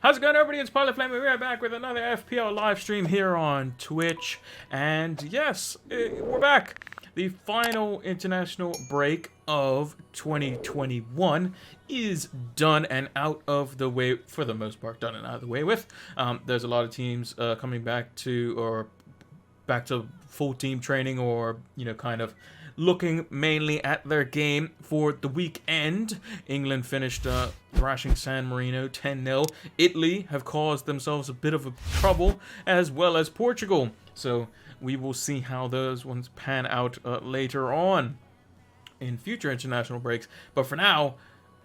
How's it going, everybody? It's Pilot Flame. We're back with another FPL live stream here on Twitch. And yes, we're back. The final international break of 2021 is done and out of the way, for the most part, done and out of the way with. There's a lot of teams coming back to full team training, or, kind of looking mainly at their game for the weekend. England finished thrashing San Marino 10-0. Italy have caused themselves a bit of a trouble, as well as Portugal. So we will see how those ones pan out later on in future international breaks. But for now,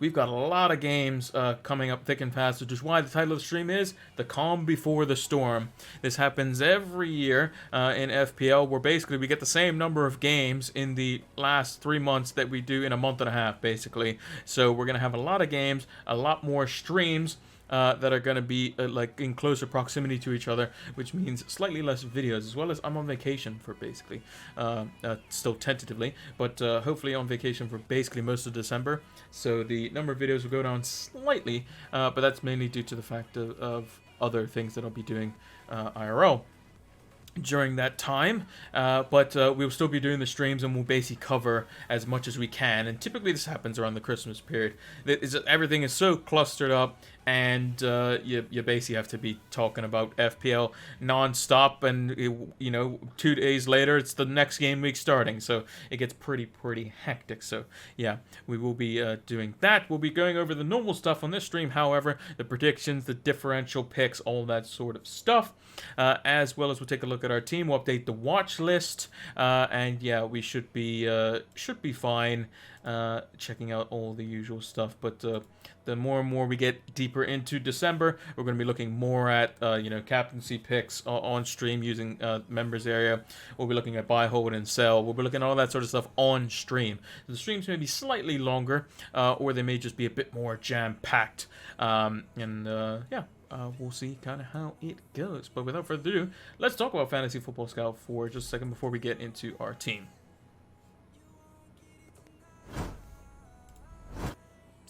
we've got a lot of games coming up thick and fast, which is why the title of the stream is The Calm Before the Storm. This happens every year in FPL, where basically we get the same number of games in the last 3 months that we do in a month and a half, basically. So we're going to have a lot of games, a lot more streams that are going to be like in closer proximity to each other, which means slightly less videos, as well as I'm on vacation for basically, still tentatively, but hopefully on vacation for basically most of December. So the number of videos will go down slightly, but that's mainly due to the fact of other things that I'll be doing IRL during that time, but we'll still be doing the streams, and we'll basically cover as much as we can. And typically this happens around the Christmas period. Everything is so clustered up, and you basically have to be talking about FPL non-stop, and 2 days later it's the next game week starting, so it gets pretty hectic. So yeah, we will be doing that. We'll be going over the normal stuff on this stream, however, the predictions, the differential picks, all that sort of stuff, as well as we'll take a look at our team. We'll update the watch list, and yeah, we should be fine checking out all the usual stuff. But the more and more we get deeper into December, we're going to be looking more at captaincy picks on stream using members area. We'll be looking at buy, hold, and sell. We'll be looking at all that sort of stuff on stream. The streams may be slightly longer, or they may just be a bit more jam-packed. We'll see kind of how it goes. But without further ado, let's talk about Fantasy Football Scout for just a second before we get into our team.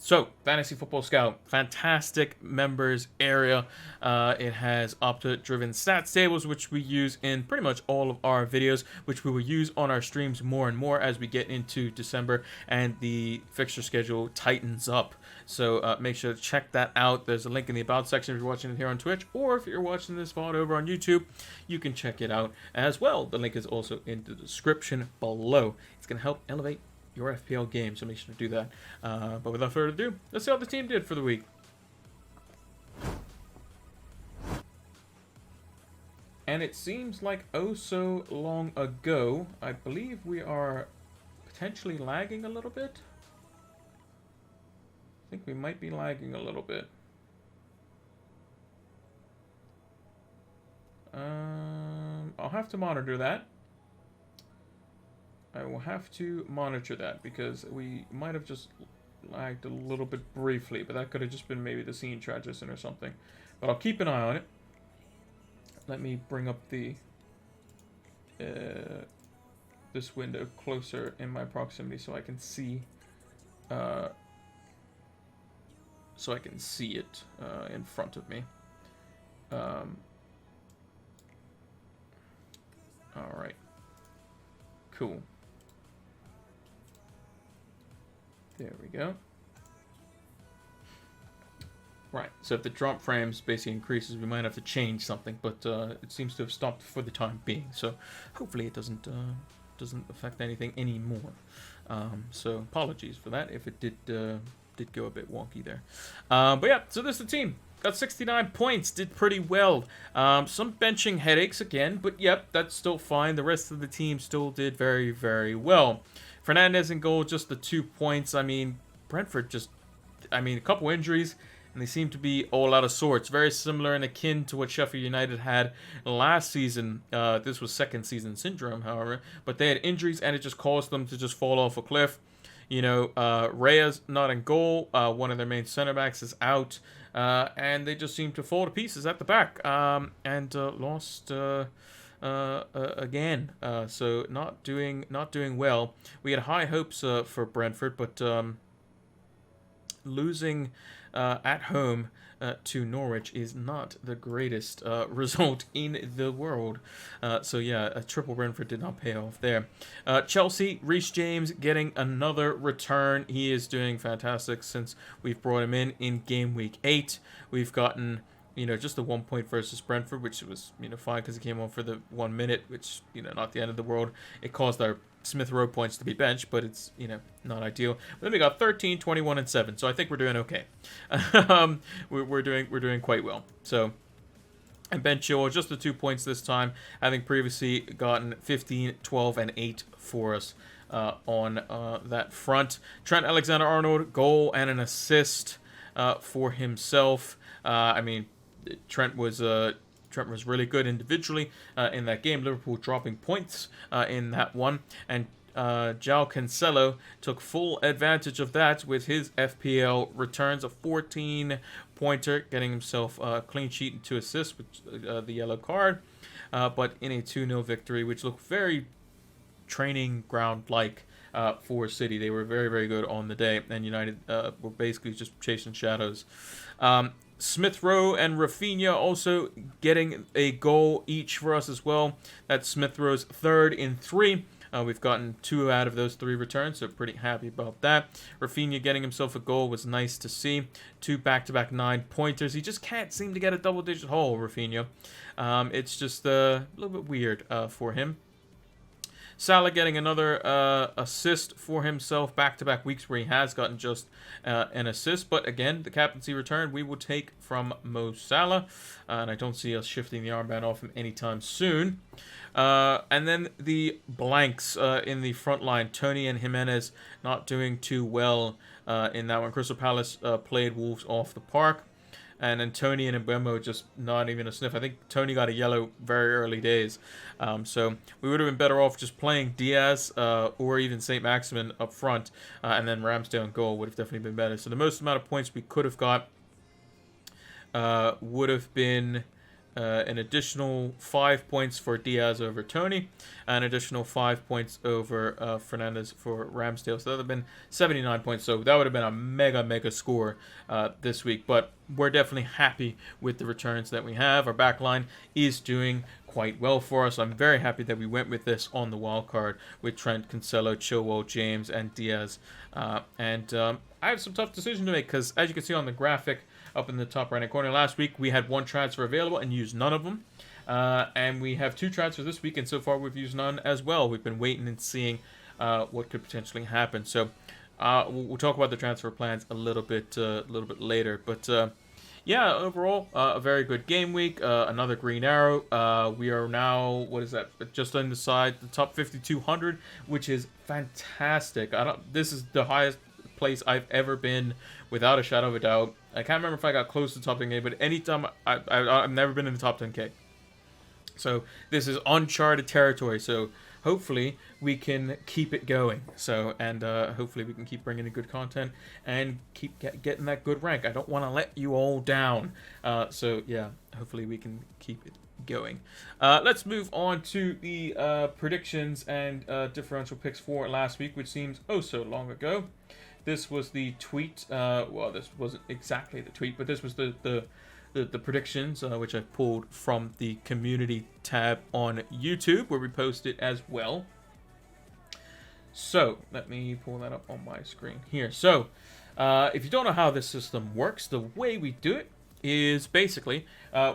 So, Fantasy Football Scout, fantastic members area. It has Opta-driven stats tables, which we use in pretty much all of our videos, which we will use on our streams more and more as we get into December and the fixture schedule tightens up. So make sure to check that out. There's a link in the About section if you're watching it here on Twitch, or if you're watching this VOD over on YouTube, you can check it out as well. The link is also in the description below. It's going to help elevate your FPL game, so make sure to do that. But without further ado, let's see how the team did for the week. And it seems like oh so long ago. I believe we are potentially lagging a little bit. I think we might be lagging a little bit. I'll have to monitor that. I will have to monitor that, because we might have just lagged a little bit briefly, but that could have just been maybe the scene transition or something. But I'll keep an eye on it. Let me bring up the this window closer in my proximity so I can see it in front of me. All right. Cool. There we go. Right, so if the drop frames basically increases, we might have to change something, but it seems to have stopped for the time being, so hopefully it doesn't affect anything anymore. So apologies for that if it did go a bit wonky there. But yeah, so this is the team. Got 69 points, did pretty well. Some benching headaches again, but yep, that's still fine. The rest of the team still did very well. Fernandez in goal, just the 2 points. I mean, Brentford a couple injuries, and they seem to be all out of sorts. Very similar and akin to what Sheffield United had last season. This was second season syndrome, however, but they had injuries, and it just caused them to just fall off a cliff. Reyes not in goal. One of their main center backs is out. And they just seem to fall to pieces at the back, and lost again. So not doing well. We had high hopes for Brentford, but losing at home to Norwich is not the greatest result in the world. So yeah, a triple Brentford did not pay off there. Chelsea, Reece James getting another return. He is doing fantastic since we've brought him in game week 8. We've gotten just the 1 point versus Brentford, which was, fine because he came on for the 1 minute, which, not the end of the world. It caused our Smith Rowe points to be benched, but it's, not ideal. But then we got 13, 21, and 7, so I think we're doing okay. we're doing quite well. So, and Ben Chilwell, just the 2 points this time, having previously gotten 15, 12, and 8 for us on that front. Trent Alexander-Arnold, goal and an assist for himself. Trent was really good individually in that game. Liverpool dropping points in that one. And João Cancelo took full advantage of that with his FPL returns, a 14-pointer, getting himself a clean sheet and 2 assists with the yellow card. But in a 2-0 victory, which looked very training ground-like for City. They were very, very good on the day. And United were basically just chasing shadows. Smith Rowe and Rafinha also getting a goal each for us as well. That's Smith Rowe's 3rd in 3. We've gotten 2 out of those 3 returns, so pretty happy about that. Rafinha getting himself a goal was nice to see. 2 back-to-back 9-pointers. He just can't seem to get a double-digit haul, Rafinha. It's just a little bit weird for him. Salah getting another assist for himself, back-to-back weeks where he has gotten just an assist. But again, the captaincy return we will take from Mo Salah. And I don't see us shifting the armband off him anytime soon. And then the blanks in the front line. Toney and Jimenez not doing too well in that one. Crystal Palace played Wolves off the park. And then Toney and Mbeumo just not even a sniff. I think Toney got a yellow very early days. So we would have been better off just playing Diaz or even St. Maximin up front. And then Ramsdale and goal would have definitely been better. So the most amount of points we could have got would have been an additional 5 points for Diaz over Toney, an additional 5 points over Fernandes for Ramsdale. So that would have been 79 points. So that would have been a mega score this week. But we're definitely happy with the returns that we have. Our backline is doing quite well for us. I'm very happy that we went with this on the wild card with Trent, Cancelo, Chilwell, James, and Diaz. I have some tough decisions to make because, as you can see on the graphic, up in the top right-hand corner. Last week, we had 1 transfer available and used none of them. And we have 2 transfers this week, and so far we've used none as well. We've been waiting and seeing what could potentially happen. So we'll talk about the transfer plans a little bit later. But yeah, overall, a very good game week. Another green arrow. We are now, what is that? Just inside the top 5,200, which is fantastic. This is the highest place I've ever been, without a shadow of a doubt. I can't remember if I got close to the top 10K, but anytime I've never been in the top 10K. So this is uncharted territory. So hopefully we can keep it going. So hopefully we can keep bringing in good content and keep getting that good rank. I don't want to let you all down. So yeah, hopefully we can keep it going. Let's move on to the predictions and differential picks for last week, which seems oh so long ago. This was the tweet. Well, this wasn't exactly the tweet, but this was the predictions, which I pulled from the community tab on YouTube, where we post it as well. So let me pull that up on my screen here. So if you don't know how this system works, the way we do it is basically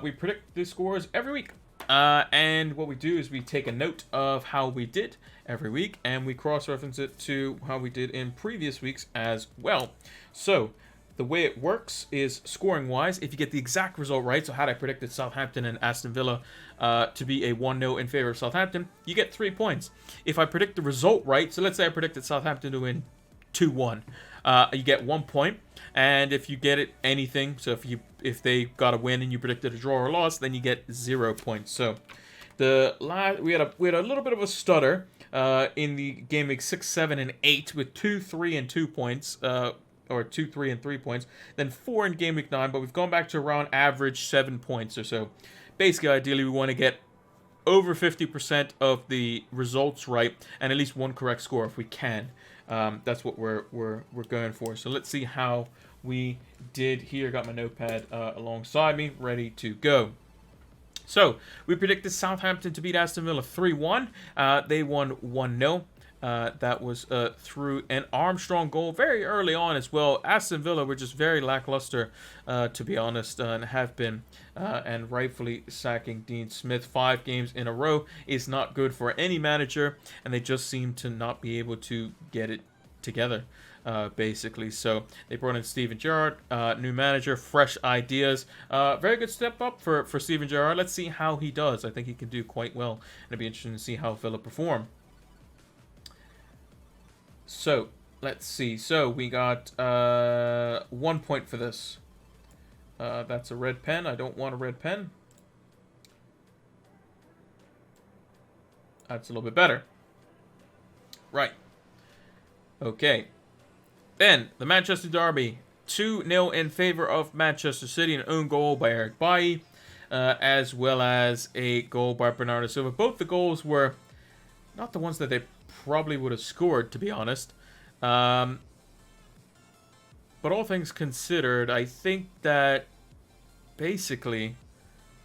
we predict the scores every week. And what we do is we take a note of how we did every week, and we cross-reference it to how we did in previous weeks as well. So the way it works is scoring-wise, if you get the exact result right, so had I predicted Southampton and Aston Villa to be a 1-0 in favor of Southampton, you get 3 points. If I predict the result right, so let's say I predicted Southampton to win 2-1, you get 1 point. And if you get it anything, so if they got a win and you predicted a draw or a loss, then you get 0 points. So we had a little bit of a stutter in the game week 6, 7, and 8 with 2, 3, and 2 points, or 2, 3, and 3 points. Then 4 in game week 9, but we've gone back to around average 7 points or so. Basically, ideally, we want to get over 50% of the results right and at least 1 correct score if we can. That's what we're going for. So let's see how we did here. Got my notepad alongside me, ready to go. So we predicted Southampton to beat Aston Villa 3-1. They won 1-0. That was through an Armstrong goal very early on as well. Aston Villa were just very lackluster, to be honest, and have been, and rightfully sacking Dean Smith 5 games in a row is not good for any manager, and they just seem to not be able to get it together. Basically, so they brought in Steven Gerrard, new manager, fresh ideas. Very good step up for Steven Gerrard. Let's see how he does. I think he can do quite well, and it'll be interesting to see how Villa perform. So let's see. So we got 1 point for this. That's a red pen. I don't want a red pen. That's a little bit better. Right. Okay. Then, the Manchester Derby, 2-0 in favor of Manchester City, an own goal by Eric Bailly, as well as a goal by Bernardo Silva. Both the goals were not the ones that they probably would have scored, to be honest. But all things considered, I think that basically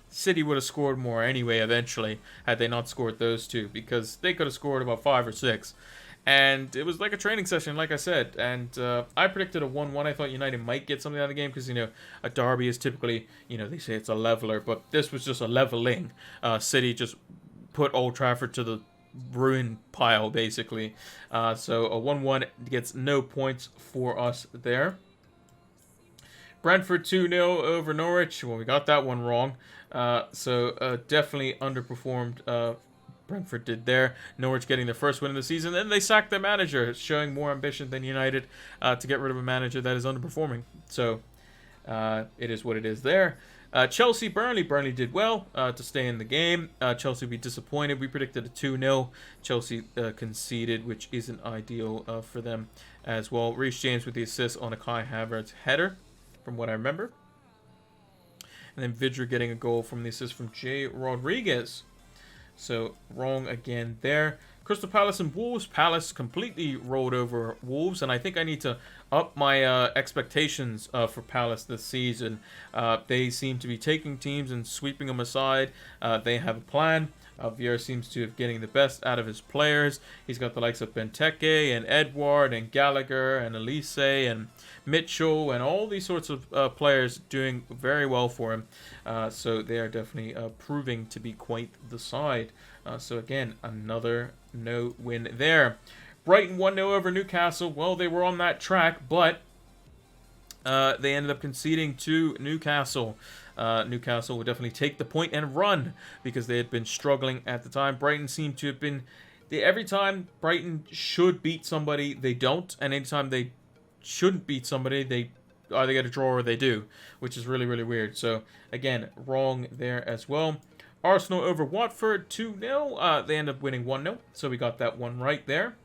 City would have scored more anyway eventually, had they not scored those two, because they could have scored about 5 or 6. And it was like a training session, like I said. And I predicted a 1-1. I thought United might get something out of the game because, you know, a derby is typically, you know, they say it's a leveler. But this was just a leveling. City just put Old Trafford to the ruin pile, basically. So a 1-1 gets no points for us there. Brentford 2-0 over Norwich. Well, we got that one wrong. So definitely underperformed. Brentford did there. Norwich getting their first win of the season. Then they sacked their manager, showing more ambition than United to get rid of a manager that is underperforming. So it is what it is there. Chelsea, Burnley. Burnley did well to stay in the game. Chelsea will be disappointed. We predicted a 2-0. Chelsea conceded, which isn't ideal for them as well. Reece James with the assist on a Kai Havertz header, from what I remember. And then Vidra getting a goal from the assist from Jay Rodriguez. So, wrong again there. Crystal Palace and Wolves. Palace completely rolled over Wolves, and I think I need to up my expectations for Palace this season. They seem to be taking teams and sweeping them aside. They have a plan. Vieira seems to be getting the best out of his players. He's got the likes of Benteke and Edward and Gallagher and Elise and Mitchell and all these sorts of players doing very well for him. So they are definitely proving to be quite the side. So again, another no win there. Brighton 1-0 over Newcastle. Well, they were on that track, but they ended up conceding to Newcastle. Newcastle would definitely take the point and run because they had been struggling at the time. Brighton seemed to have been... every time Brighton should beat somebody, they don't. And anytime they shouldn't beat somebody, they either get a draw or they do, which is really, really weird. So, again, wrong there as well. Arsenal over Watford 2-0. They end up winning 1-0. So we got that one right there.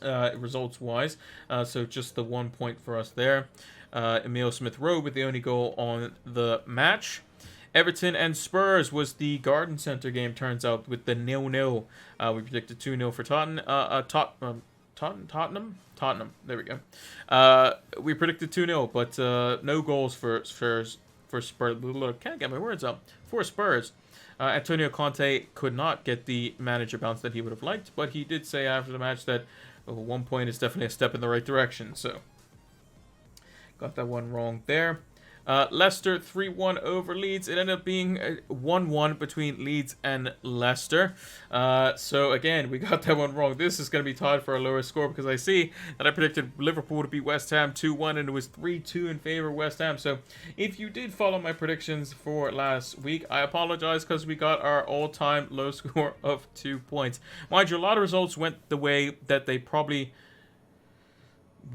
Results-wise. So just the 1 point for us there. Emile Smith-Rowe with the only goal on the match. Everton and Spurs was the Garden Centre game, turns out, with the 0-0. We predicted 2-0 for Tottenham. There we go. We predicted 2-0, but no goals for Spurs. Can't get my words up. For Spurs. Antonio Conte could not get the manager bounce that he would have liked, but he did say after the match that 1 point is definitely a step in the right direction. So, got that one wrong there. Leicester 3-1 over Leeds. It ended up being 1-1 between Leeds and Leicester. So again, we got that one wrong. This is going to be tied for a lower score because I see that I predicted Liverpool to beat West Ham 2-1 and it was 3-2 in favor of West Ham. So if you did follow my predictions for last week, I apologize because we got our all-time low score of 2 points. Mind you, a lot of results went the way that they probably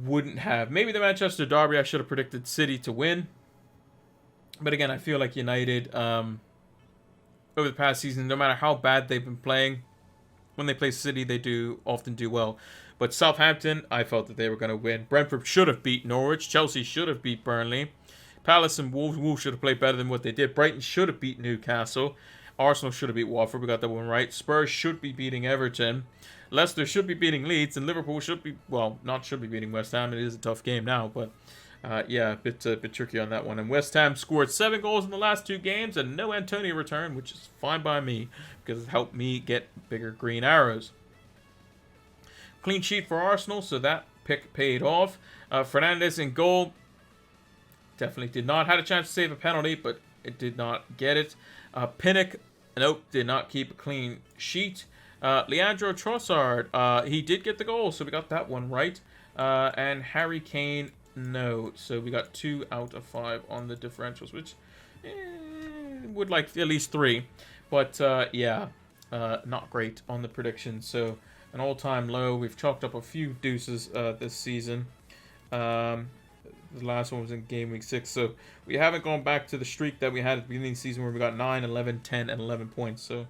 wouldn't have. Maybe the Manchester Derby, I should have predicted City to win. But again, I feel like United, over the past season, no matter how bad they've been playing, when they play City, they often do well. But Southampton, I felt that they were going to win. Brentford should have beat Norwich. Chelsea should have beat Burnley. Palace and Wolves. Wolves should have played better than what they did. Brighton should have beat Newcastle. Arsenal should have beat Watford. We got that one right. Spurs should be beating Everton. Leicester should be beating Leeds, and Liverpool should be, well, not should be beating West Ham. It is a tough game now, but yeah, a bit tricky on that one. And West Ham scored 7 goals in the last 2 games, and no Antonio return, which is fine by me because it helped me get bigger green arrows. Clean sheet for Arsenal, so that pick paid off. Fernandes in goal. Definitely did not. Had a chance to save a penalty, but it did not get it. Pinnock, nope, did not keep a clean sheet. Leandro Trossard, he did get the goal, so we got that one right. And Harry Kane, no. So we got 2 out of 5 on the differentials, which would like at least 3. But yeah, not great on the predictions. So an all-time low. We've chalked up a few deuces this season. The last one was in game week 6. So we haven't gone back to the streak that we had at the beginning of the season where we got 9, 11, 10, and 11 points. So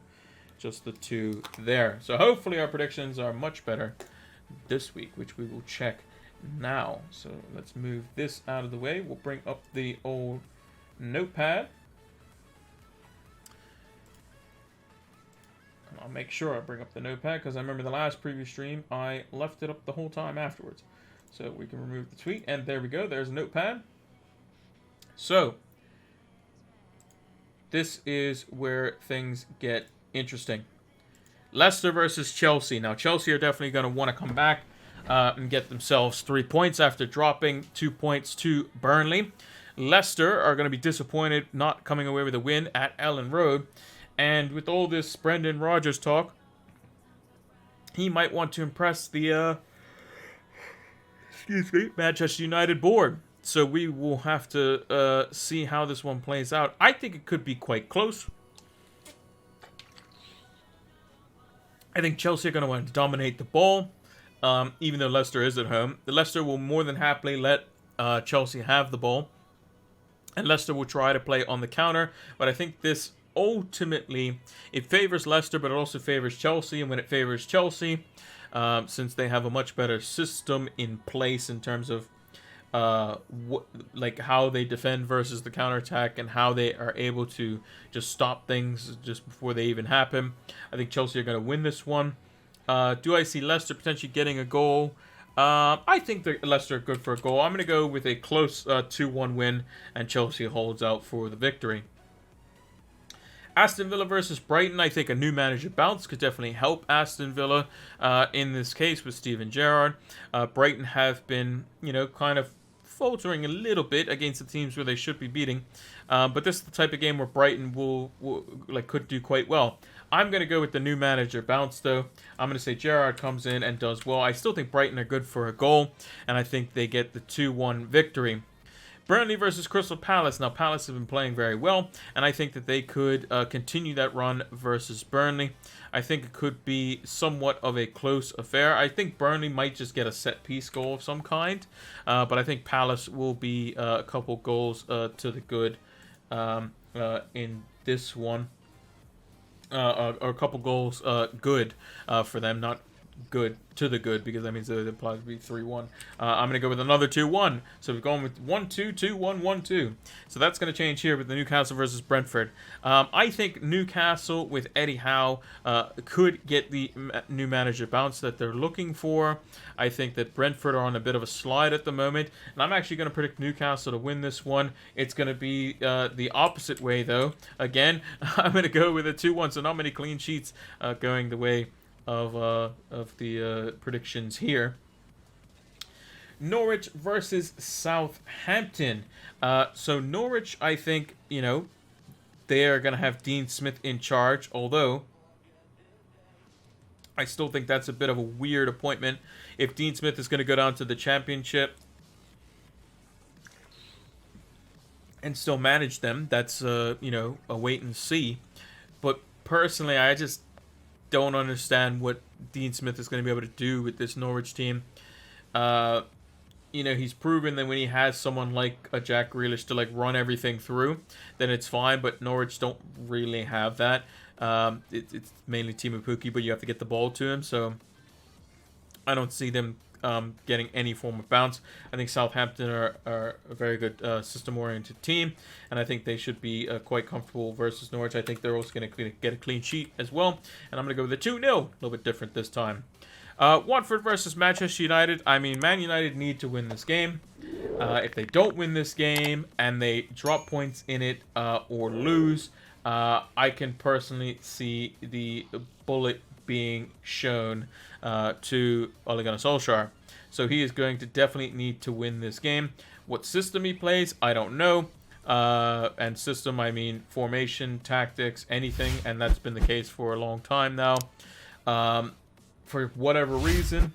just the 2 there. So hopefully our predictions are much better this week, which we will check now. So let's move this out of the way. We'll bring up the old Notepad. I'll make sure I bring up the Notepad because I remember the last preview stream I left it up the whole time afterwards. So we can remove the tweet, and there we go. There's a Notepad. So this is where things get interesting. Leicester versus Chelsea. Now Chelsea are definitely going to want to come back and get themselves 3 points after dropping 2 points to Burnley. Leicester are going to be disappointed not coming away with a win at Ellen Road. And with all this Brendan Rodgers talk, he might want to impress the Manchester United board. So we will have to see how this one plays out. I think it could be quite close. I think Chelsea are going to want to dominate the ball, even though Leicester is at home. The Leicester will more than happily let Chelsea have the ball. And Leicester will try to play on the counter. But I think this ultimately, it favors Leicester, but it also favors Chelsea. And when it favors Chelsea, since they have a much better system in place in terms of like how they defend versus the counterattack and how they are able to just stop things just before they even happen, I think Chelsea are going to win this one. Do I see Leicester potentially getting a goal? I think that Leicester are good for a goal. I'm going to go with a close 2-1 win, and Chelsea holds out for the victory. Aston Villa versus Brighton. I think a new manager bounce could definitely help Aston Villa in this case with Steven Gerrard. Brighton have been, kind of faltering a little bit against the teams where they should be beating. But this is the type of game where Brighton could do quite well. I'm going to go with the new manager bounce, though. I'm going to say Gerrard comes in and does well. I still think Brighton are good for a goal, and I think they get the 2-1 victory. Burnley versus Crystal Palace. Now, Palace have been playing very well, and I think that they could continue that run versus Burnley. I think it could be somewhat of a close affair. I think Burnley might just get a set-piece goal of some kind, but I think Palace will be a couple goals to the good in this one. Or a couple goals good for them, not good to the good, because that means it applies to be 3-1. I'm going to go with another 2-1. So we're going with 1-2, 2-1, 1-2. So that's going to change here with the Newcastle versus Brentford. I think Newcastle with Eddie Howe could get the new manager bounce that they're looking for. I think that Brentford are on a bit of a slide at the moment, and I'm actually going to predict Newcastle to win this one. It's going to be the opposite way, though. Again, I'm going to go with a 2-1, so not many clean sheets going the way of the predictions here. Norwich versus Southampton. So Norwich, I think, they are going to have Dean Smith in charge, although I still think that's a bit of a weird appointment. If Dean Smith is going to go down to the Championship and still manage them, that's, a wait and see. But personally, I just don't understand what Dean Smith is going to be able to do with this Norwich team. He's proven that when he has someone like a Jack Grealish to run everything through, then it's fine. But Norwich don't really have that. It's mainly Timo Pukki, but you have to get the ball to him. So I don't see them getting any form of bounce. I think Southampton are a very good system-oriented team, and I think they should be quite comfortable versus Norwich. I think they're also going to get a clean sheet as well, and I'm going to go with a 2-0, a little bit different this time. Watford versus Manchester United. I mean, Man United need to win this game. If they don't win this game and they drop points in it or lose, I can personally see the bullet being shown to Ole Gunnar Solskjaer. So he is going to definitely need to win this game. What system he plays, I don't know. And system, I mean formation, tactics, anything. And that's been the case for a long time now. For whatever reason,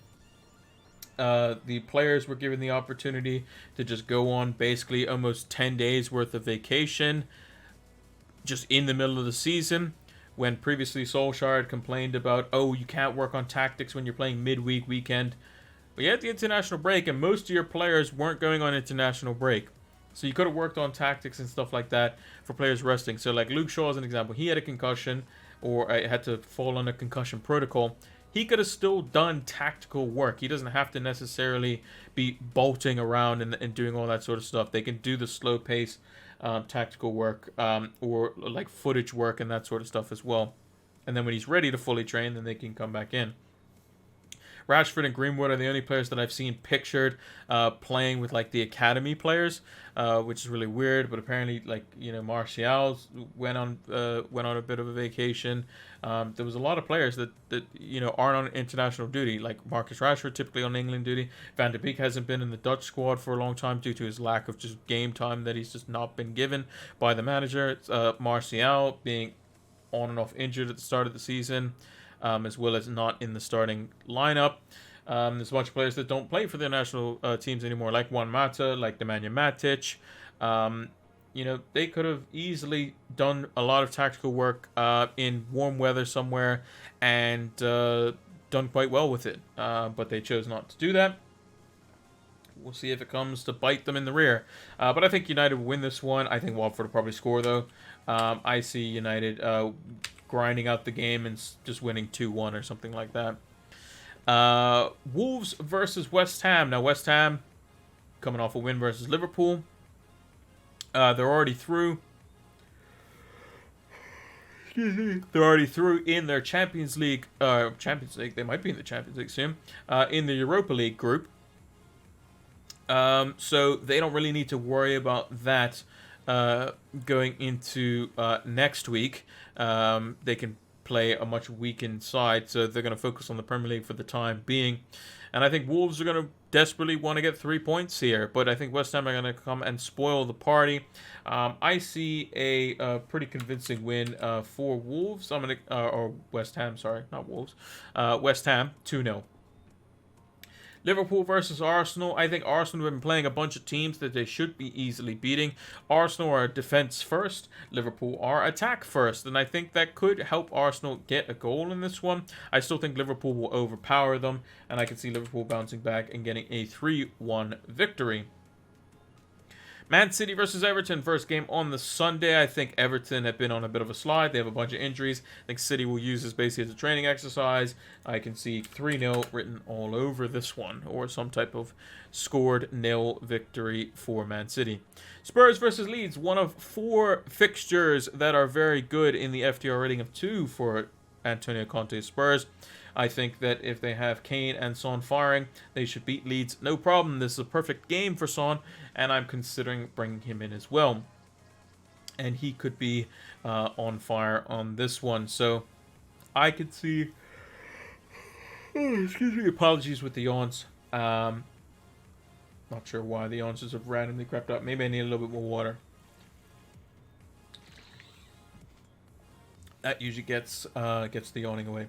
the players were given the opportunity to just go on basically almost 10 days worth of vacation just in the middle of the season, when previously Solskjaer had complained about, oh, you can't work on tactics when you're playing midweek weekend. But you had the international break, and most of your players weren't going on international break. So you could have worked on tactics and stuff like that for players resting. So like Luke Shaw as an example, he had a concussion, or had to fall on a concussion protocol. He could have still done tactical work. He doesn't have to necessarily be bolting around and doing all that sort of stuff. They can do the slow pace tactical work or like footage work and that sort of stuff as well. And then when he's ready to fully train, then they can come back in. Rashford and Greenwood are the only players that I've seen pictured playing with like the academy players, which is really weird. But apparently, like, you know, Martial went on a bit of a vacation. There was a lot of players that you know aren't on international duty, like Marcus Rashford, typically on England duty. Van de Beek hasn't been in the Dutch squad for a long time due to his lack of just game time that he's just not been given by the manager. It's, Martial being on and off injured at the start of the season. As well as not in the starting lineup. There's a bunch of players that don't play for their national teams anymore, like Juan Mata, like Nemanja Matic. You know, they could have easily done a lot of tactical work in warm weather somewhere and done quite well with it. But they chose not to do that. We'll see if it comes to bite them in the rear. But I think United will win this one. I think Watford will probably score, though. I see United grinding out the game and just winning 2-1 or something like that. Wolves versus West Ham. Now, West Ham coming off a win versus Liverpool. They're already through. They're already through in their Champions League. They might be in the Champions League soon. In the Europa League group. So they don't really need to worry about that going into next week. They can play a much weakened side, so they're going to focus on the Premier League for the time being. And I think Wolves are going to desperately want to get 3 points here, but I think West Ham are going to come and spoil the party. I see a pretty convincing win for Wolves. I'm going to, or West Ham, sorry, not Wolves. West Ham, 2-0. Liverpool versus Arsenal. I think Arsenal have been playing a bunch of teams that they should be easily beating. Arsenal are defense first. Liverpool are attack first. And I think that could help Arsenal get a goal in this one. I still think Liverpool will overpower them. And I can see Liverpool bouncing back and getting a 3-1 victory. Man City versus Everton, first game on the Sunday. I think Everton have been on a bit of a slide. They have a bunch of injuries. I think City will use this basically as a training exercise. I can see 3-0 written all over this one, or some type of scored nil victory for Man City. Spurs versus Leeds, one of 4 fixtures that are very good in the FTR rating of 2 for Antonio Conte's Spurs. I think that if they have Kane and Son firing, they should beat Leeds no problem. This is a perfect game for Son, and I'm considering bringing him in as well. And he could be on fire on this one. So I could see... excuse me, apologies with the yawns. Not sure why the yawns just have randomly crept up. Maybe I need a little bit more water. That usually gets the yawning away.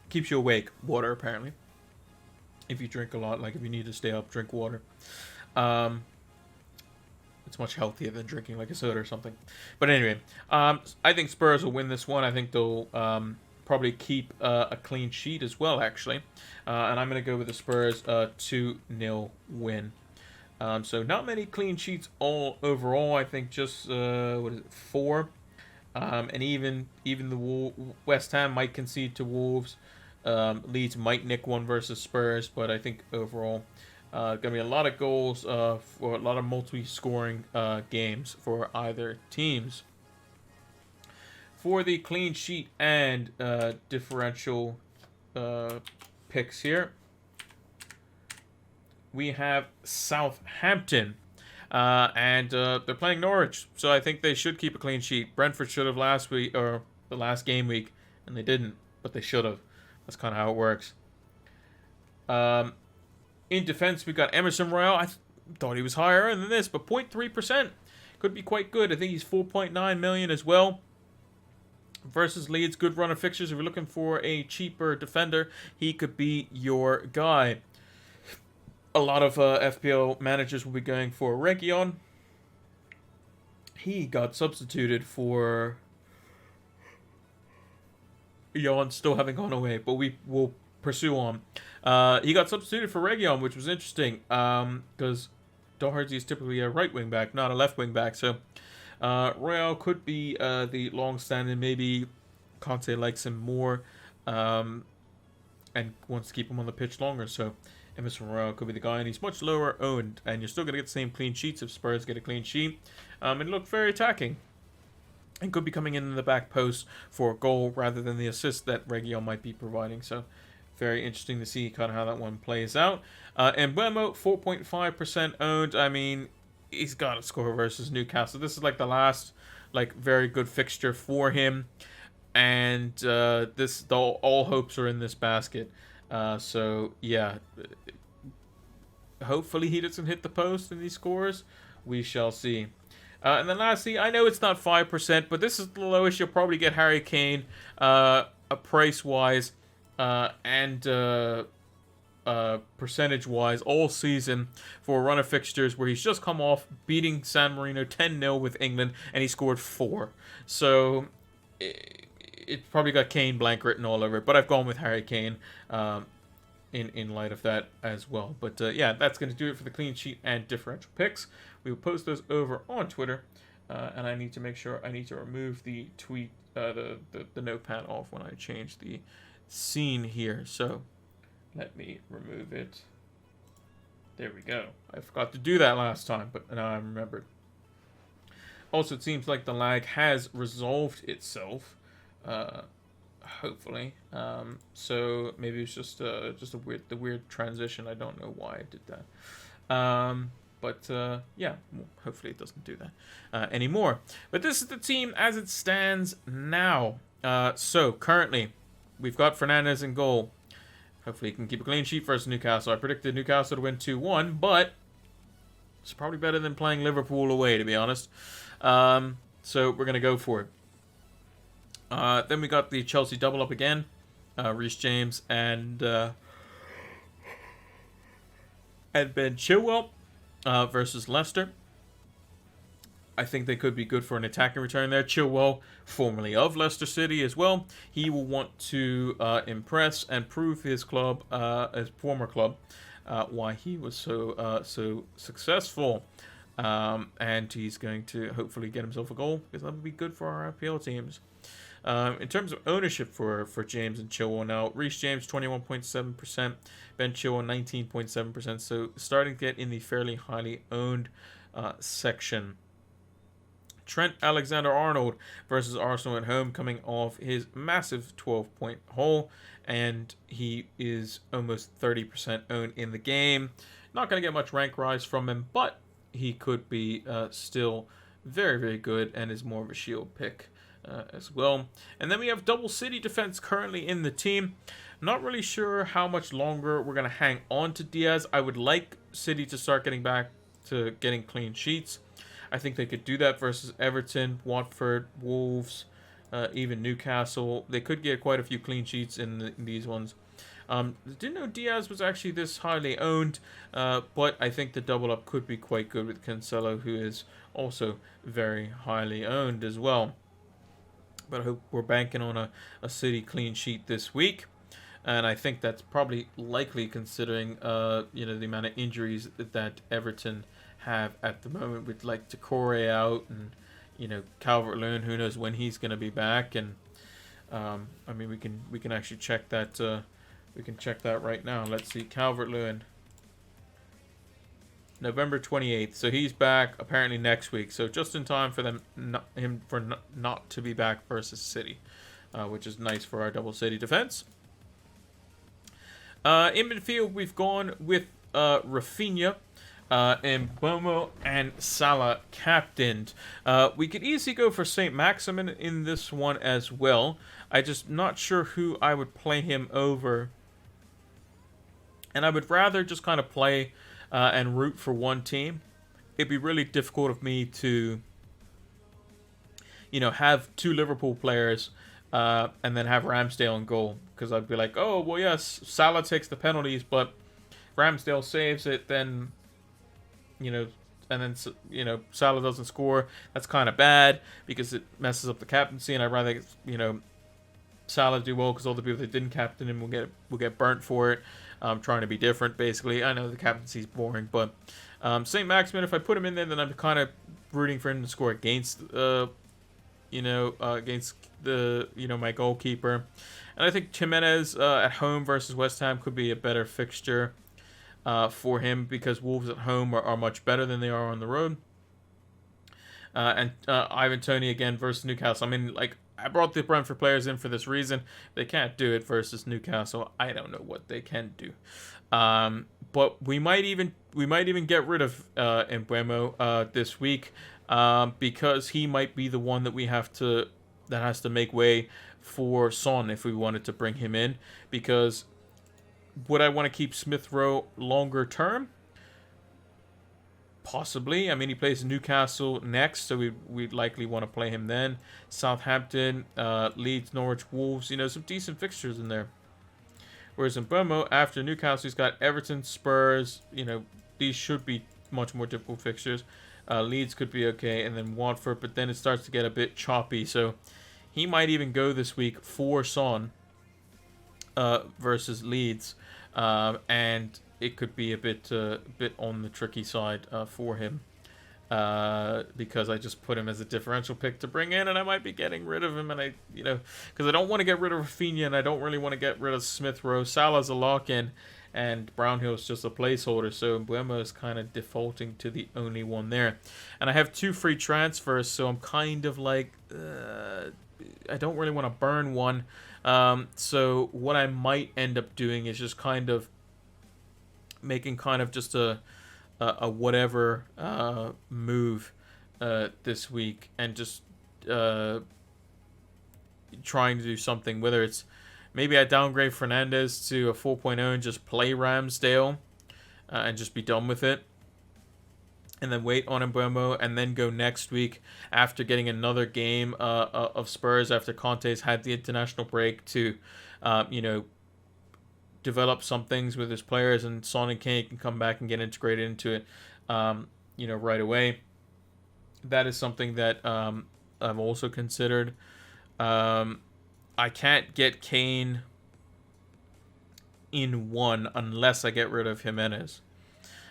Keeps you awake. Water, apparently. If you drink a lot, like if you need to stay up, drink water. It's much healthier than drinking like a soda or something. But anyway, I think Spurs will win this one. I think they'll probably keep a clean sheet as well, actually. And I'm going to go with the Spurs 2-0 win. So not many clean sheets all overall. I think just 4. And even the West Ham might concede to Wolves. Leeds might nick one versus Spurs, but I think overall going to be a lot of goals for a lot of multi-scoring games for either teams. For the clean sheet and differential picks here, we have Southampton. And they're playing Norwich, so I think they should keep a clean sheet. Brentford should have last week, or the last game week, and they didn't, but they should have. That's kind of how it works. In defense, we've got Emerson Royale. I thought he was higher than this, but 0.3% could be quite good. I think he's 4.9 million as well. Versus Leeds, good run of fixtures. If you're looking for a cheaper defender, he could be your guy. A lot of FPL managers will be going for Region. He got substituted for Jan, still haven't gone away, but we will pursue on. He got substituted for Region, which was interesting because Doherty is typically a right wing back, not a left wing back. So Royale could be the long-standing. Maybe Conte likes him more and wants to keep him on the pitch longer. So Emerson Royale could be the guy, and he's much lower owned, and you're still going to get the same clean sheets if Spurs get a clean sheet. And look very attacking, and could be coming in the back post for a goal rather than the assist that Region might be providing. So very interesting to see kind of how that one plays out. Mbeumo, 4.5% owned. I mean, he's got to score versus Newcastle. This is like the last very good fixture for him, and all hopes are in this basket. So yeah, hopefully he doesn't hit the post in these scores. We shall see. And then lastly, I know it's not 5%, but this is the lowest you'll probably get Harry Kane, price-wise, and percentage-wise all season for a run of fixtures where he's just come off beating San Marino 10-0 with England, and he scored 4. So it's probably got Kane blank written all over it, but I've gone with Harry Kane in light of that as well. But yeah, that's going to do it for the clean sheet and differential picks. We will post those over on Twitter, and I need to make sure I need to remove the tweet, the notepad off when I change the scene here. So let me remove it. There we go. I forgot to do that last time, but now I remembered. Also, it seems like the lag has resolved itself. Hopefully, so maybe it's just a weird transition. I don't know why I did that, but yeah, hopefully it doesn't do that anymore. But this is the team as it stands now. So currently, we've got Fernandes in goal. Hopefully, he can keep a clean sheet versus Newcastle. I predicted Newcastle to win 2-1, but it's probably better than playing Liverpool away, to be honest. So we're gonna go for it. Then we got the Chelsea double up again. Reece James and Ben Chilwell versus Leicester. I think they could be good for an attacking return there. Chilwell, formerly of Leicester City as well. He will want to impress and prove his club, his former club, why he was so successful. And he's going to hopefully get himself a goal, because that would be good for our FPL teams. In terms of ownership for James and Chilwell now, Reece James 21.7%, Ben Chilwell 19.7%, so starting to get in the fairly highly owned section. Trent Alexander-Arnold versus Arsenal at home, coming off his massive 12-point haul, and he is almost 30% owned in the game. Not going to get much rank rise from him, but he could be still very, very good and is more of a shield pick as well. And then we have double City defense currently in the team. Not really sure how much longer we're going to hang on to Diaz. I would like City to start getting back to getting clean sheets. I think they could do that versus Everton, Watford, Wolves, even Newcastle. They could get quite a few clean sheets in these ones. Didn't know Diaz was actually this highly owned, but I think the double up could be quite good with Cancelo, who is also very highly owned as well. But I hope we're banking on a City clean sheet this week, and I think that's probably likely considering the amount of injuries that Everton have at the moment, with like Decore out and Calvert-Lewin, who knows when he's going to be back. And I mean, we can actually check that. We can check that right now. Let's see, Calvert-Lewin, November 28th. So he's back apparently next week. So just in time for him not to be back versus City, which is nice for our double City defense. In midfield, we've gone with Rafinha, and Bomo and Salah captained. We could easily go for St. Maximin in this one as well. I just not sure who I would play him over. And I would rather just kind of play and root for one team. It'd be really difficult of me to, have two Liverpool players and then have Ramsdale in goal. Because I'd be like, oh, well, yes, Salah takes the penalties, but Ramsdale saves it, then, and then, Salah doesn't score. That's kind of bad because it messes up the captaincy, and I'd rather, Salah do well because all the people that didn't captain him will get burnt for it. Trying to be different, basically. I know the captaincy's boring, but St. Maximin, if I put him in there, then I'm kind of rooting for him to score against, against the, my goalkeeper. And I think Jimenez at home versus West Ham could be a better fixture for him because Wolves at home are much better than they are on the road. And Ivan Toney again versus Newcastle. I mean, I brought the Brentford players in for this reason. They can't do it versus Newcastle. I don't know what they can do. But we might even get rid of Mbeumo this week because he might be the one that has to make way for Son if we wanted to bring him in. Because would I want to keep Smith Rowe longer term? Possibly. I mean, he plays Newcastle next, so we'd likely want to play him then. Southampton, Leeds, Norwich, Wolves. Some decent fixtures in there. Whereas in Mbeumo, after Newcastle, he's got Everton, Spurs. These should be much more difficult fixtures. Leeds could be okay, and then Watford. But then it starts to get a bit choppy. So he might even go this week for Son versus Leeds, and it could be a bit on the tricky side for him because I just put him as a differential pick to bring in, and I might be getting rid of him, and because I don't want to get rid of Rafinha, and I don't really want to get rid of Smith Rowe. Salah's a lock-in, and Brownhill's just a placeholder, so Mbeumo is kind of defaulting to the only one there. And I have 2 free transfers, so I'm kind of like, I don't really want to burn one. So what I might end up doing is just kind of making kind of just a whatever move this week, and just trying to do something, whether it's maybe I downgrade Fernandes to a 4.0 and just play Ramsdale and just be done with it, and then wait on Mbeumo, and then go next week after getting another game of Spurs after Conte's had the international break to develop some things with his players, and Son and Kane can come back and get integrated into it, right away. That is something that I've also considered. I can't get Kane in one unless I get rid of Jimenez.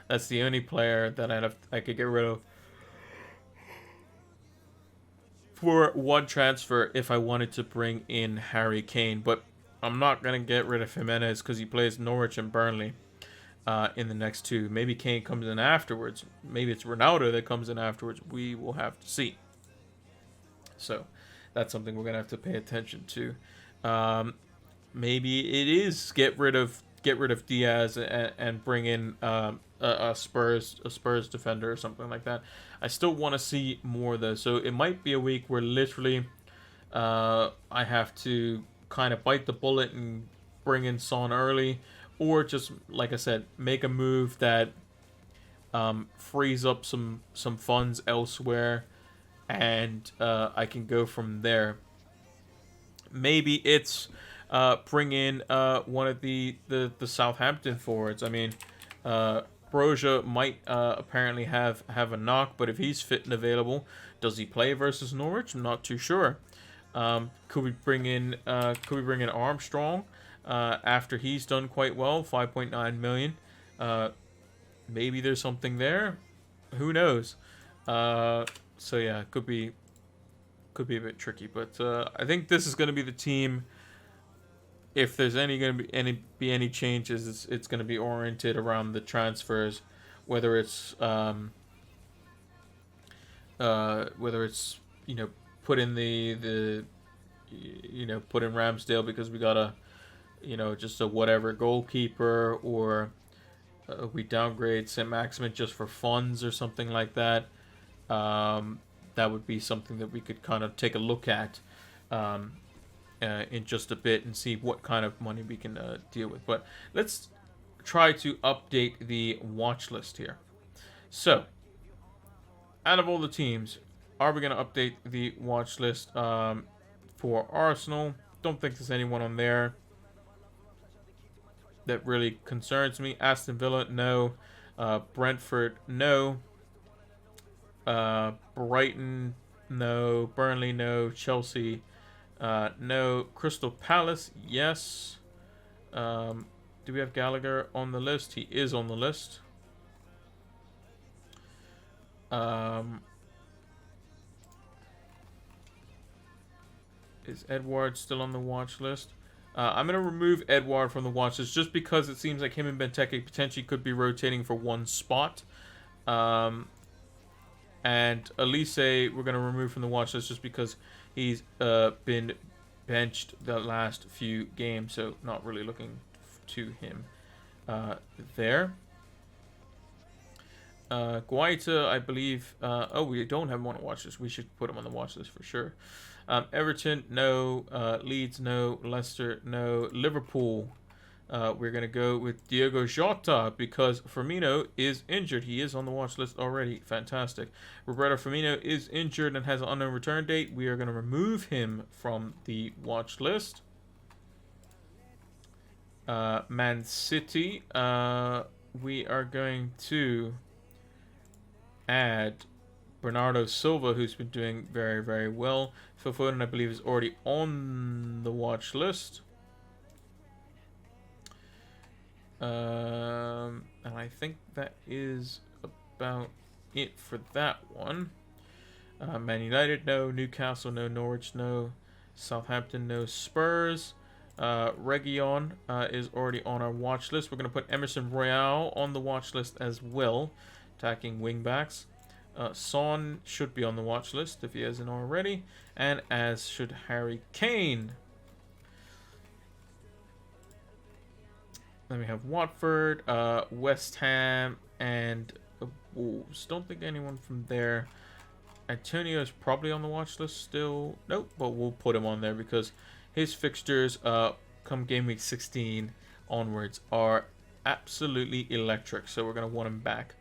That's the only player that I could get rid of for one transfer if I wanted to bring in Harry Kane. But I'm not going to get rid of Jimenez because he plays Norwich and Burnley in the next 2. Maybe Kane comes in afterwards. Maybe it's Ronaldo that comes in afterwards. We will have to see. So that's something we're going to have to pay attention to. Maybe it is get rid of Diaz and bring in a Spurs defender or something like that. I still want to see more though. So it might be a week where literally I have to kind of bite the bullet and bring in Son early, or just, like I said, make a move that frees up some funds elsewhere, and I can go from there. Maybe it's bring in one of the Southampton forwards. I mean, Broja might apparently have a knock, but if he's fit and available, does he play versus Norwich? I'm not too sure. Could we bring in Armstrong after he's done quite well, 5.9 million? Maybe there's something there. Who knows? So yeah, could be a bit tricky, but I think this is going to be the team. If there's going to be any changes, it's going to be oriented around the transfers, whether it's put in put in Ramsdale because we got just a whatever goalkeeper, or we downgrade St. Maximin just for funds or something like that. That would be something that we could kind of take a look at in just a bit and see what kind of money we can deal with. But let's try to update the watch list here. So, out of all the teams, are we going to update the watch list for Arsenal? Don't think there's anyone on there that really concerns me. Aston Villa, no. Brentford, no. Brighton, no. Burnley, no. Chelsea, no. Crystal Palace, yes. Do we have Gallagher on the list? He is on the list. Is Edward still on the watch list? I'm going to remove Edward from the watch list just because it seems like him and Benteke potentially could be rotating for one spot. And Elise, we're going to remove from the watch list just because he's been benched the last few games, so not really looking to him there. Guaita, I believe. Oh, we don't have him on the watch list. We should put him on the watch list for sure. Everton, no. Leeds, no. Leicester, no. Liverpool, we're going to go with Diogo Jota because Firmino is injured. He is on the watch list already. Fantastic. Roberto Firmino is injured and has an unknown return date. We are going to remove him from the watch list. Man City, we are going to add Bernardo Silva, who's been doing very, very well. Phil Foden, I believe, is already on the watch list. And I think that is about it for that one. Man United, no. Newcastle, no. Norwich, no. Southampton, no. Spurs. Region is already on our watch list. We're going to put Emerson Royale on the watch list as well. Attacking wingbacks. Son should be on the watch list if he hasn't already, and as should Harry Kane. Then we have Watford, West Ham, and Wolves. Don't think anyone from there. Antonio is probably on the watch list still. Nope, but we'll put him on there because his fixtures come game week 16 onwards are absolutely electric. So we're going to want him back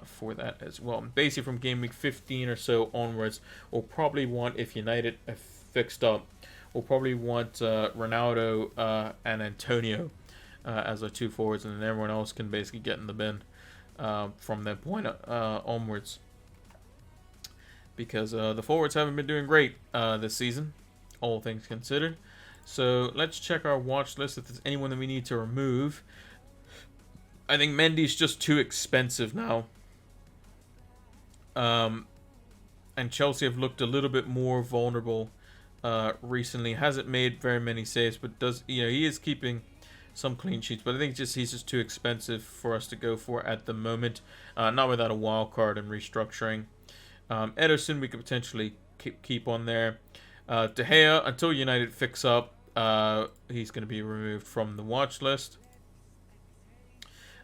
for that as well. Basically from game week 15 or so onwards, we'll probably want, if United have fixed up, we'll probably want Ronaldo and Antonio as our two forwards, and then everyone else can basically get in the bin from that point onwards. Because the forwards haven't been doing great this season, all things considered. So let's check our watch list if there's anyone that we need to remove. I think Mendy's just too expensive now. And Chelsea have looked a little bit more vulnerable recently. Hasn't made very many saves, but does, he is keeping some clean sheets. But I think he's just too expensive for us to go for at the moment. Not without a wild card and restructuring. Ederson we could potentially keep on there. De Gea, until United fix up, he's going to be removed from the watch list.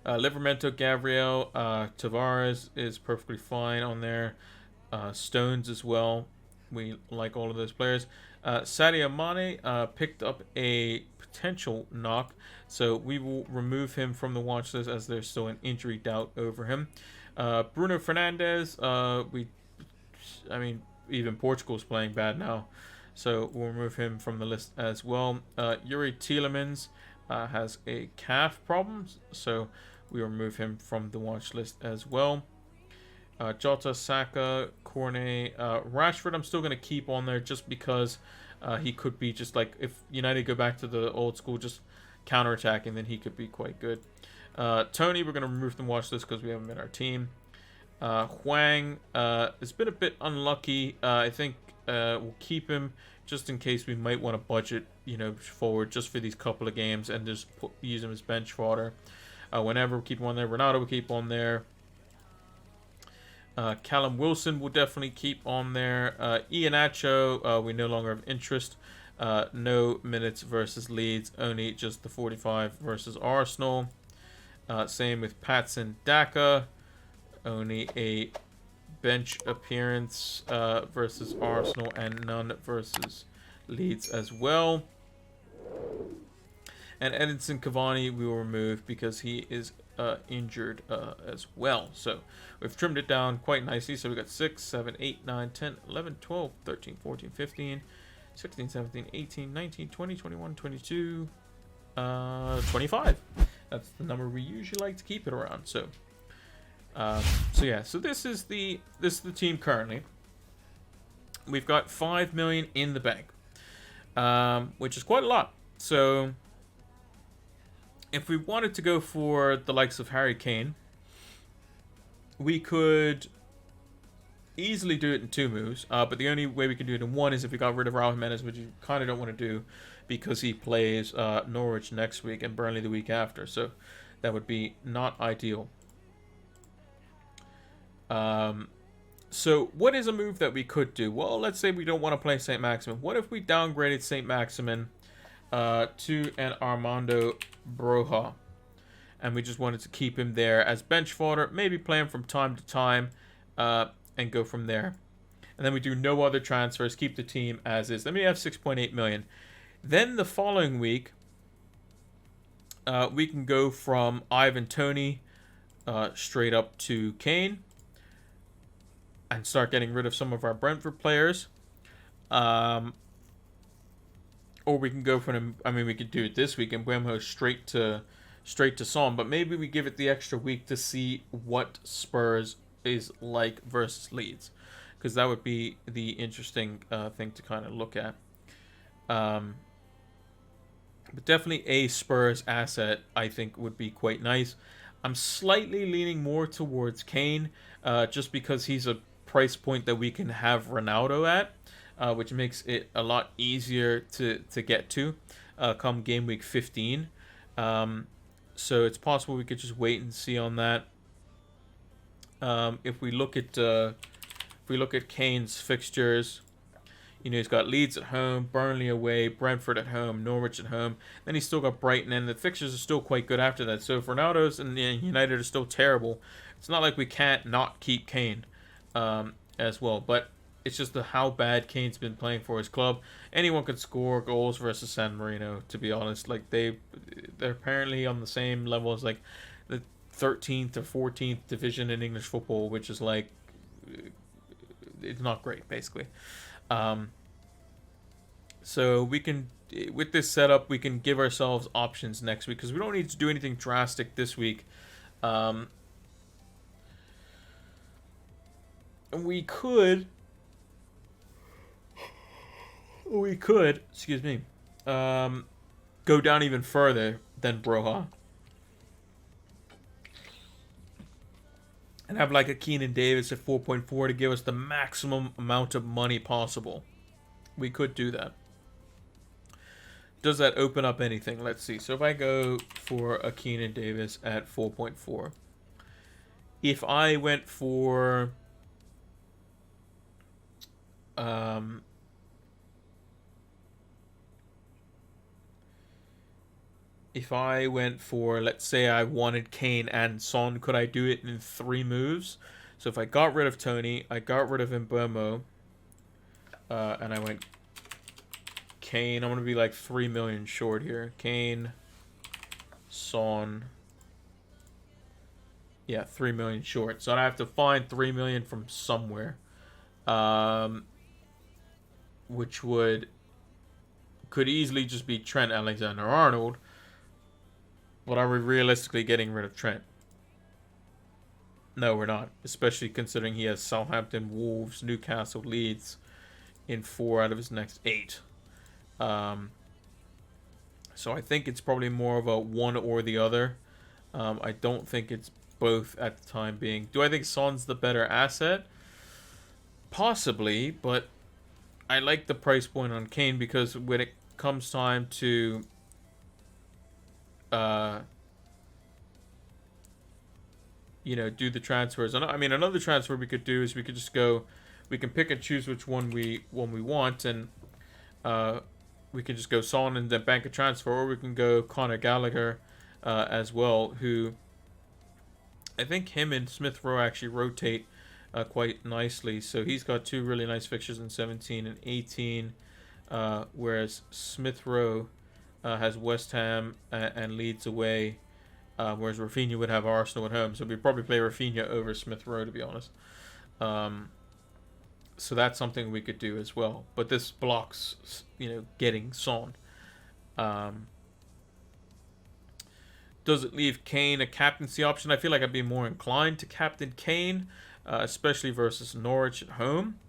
Livramento, Gabriel, Tavares is perfectly fine on there. Stones as well. We like all of those players. Sadio Mane picked up a potential knock, so we will remove him from the watch list as there's still an injury doubt over him. Bruno Fernandes, even Portugal's playing bad now, so we'll remove him from the list as well. Yuri Tielemans has a calf problem, so we remove him from the watch list as well. Jota, Saka, Cornet, Rashford I'm still going to keep on there just because he could be just like, if United go back to the old school, just counter-attacking, then he could be quite good. Tony, we're going to remove from the watch list because we haven't been our team. Huang has been a bit unlucky. I think we'll keep him just in case we might want to budget, forward just for these couple of games and just use him as bench fodder. Whenever we'll keep him on there. Ronaldo will keep on there. Callum Wilson will definitely keep on there. Iheanacho, we no longer have interest. No minutes versus Leeds, only just the 45 versus Arsenal. Same with Patson Daka. Only a bench appearance versus Arsenal and none versus Leeds as well. And Edinson Cavani we will remove because he is injured as well. So we've trimmed it down quite nicely. So we got 6, 7, 8, 9, 10, 11, 12, 13, 14, 15, 16, 17, 18, 19, 20, 21, 22, 25. That's the number we usually like to keep it around. So yeah, so this is the team currently. We've got 5 million in the bank, which is quite a lot. So if we wanted to go for the likes of Harry Kane, we could easily do it in 2 moves. But the only way we can do it in 1 is if we got rid of Raul Jimenez, which you kind of don't want to do because he plays Norwich next week and Burnley the week after. So that would be not ideal. So what is a move that we could do? Well, let's say we don't want to play St. Maximin. What if we downgraded St. Maximin to an Armando Broja, and we just wanted to keep him there as bench fodder, maybe play him from time to time, and go from there. And then we do no other transfers, keep the team as is. Then we have 6.8 million. Then the following week, we can go from Ivan Toney straight up to Kane and start getting rid of some of our Brentford players. Or we can go from, I mean, we could do it this week and Mbeumo straight to Son, but maybe we give it the extra week to see what Spurs is like versus Leeds, because that would be the interesting thing to kind of look at. But definitely a Spurs asset, I think, would be quite nice. I'm slightly leaning more towards Kane, just because he's a price point that we can have Ronaldo at. Which makes it a lot easier to get to come game week 15. So it's possible we could just wait and see on that. If we look at Kane's fixtures, you know, he's got Leeds at home, Burnley away, Brentford at home, Norwich at home. Then he's still got Brighton, and the fixtures are still quite good after that. So if Ronaldo's and United are still terrible, it's not like we can't not keep Kane as well. But it's just how bad Kane's been playing for his club. Anyone could score goals versus San Marino, to be honest. Like, they're apparently on the same level as, like, the 13th or 14th division in English football, which is, like, it's not great, basically. So we can, with this setup, we can give ourselves options next week, because we don't need to do anything drastic this week. We could, excuse me, go down even further than Broja and have like a Keenan Davis at 4.4 to give us the maximum amount of money possible. We could do that. Does that open up anything? Let's see. So if I go for a Keenan Davis at 4.4, if I went for let's say I wanted Kane and Son, could I do it in 3 moves? So if I got rid of Toney, I got rid of Mbeumo, and I went Kane, I'm going to be like 3 million short here. Kane, Son, yeah, 3 million short. So I have to find 3 million from somewhere, which could easily just be Trent Alexander-Arnold. But are we realistically getting rid of Trent? No, we're not. Especially considering he has Southampton, Wolves, Newcastle, Leeds in 4 out of his next 8. So I think it's probably more of a one or the other. I don't think it's both at the time being. Do I think Son's the better asset? Possibly, but I like the price point on Kane, because when it comes time to do the transfers. I mean, another transfer we could do is we could just go, we can pick and choose which one we want, and we can just go Son and then bank a transfer, or we can go Conor Gallagher as well, who I think him and Smith Rowe actually rotate quite nicely. So he's got two really nice fixtures in 17 and 18, whereas Smith Rowe has West Ham and Leeds away, whereas Rafinha would have Arsenal at home. So we'd probably play Rafinha over Smith Rowe, to be honest. So that's something we could do as well. But this blocks, getting Son. Does it leave Kane a captaincy option? I feel like I'd be more inclined to captain Kane, especially versus Norwich at home.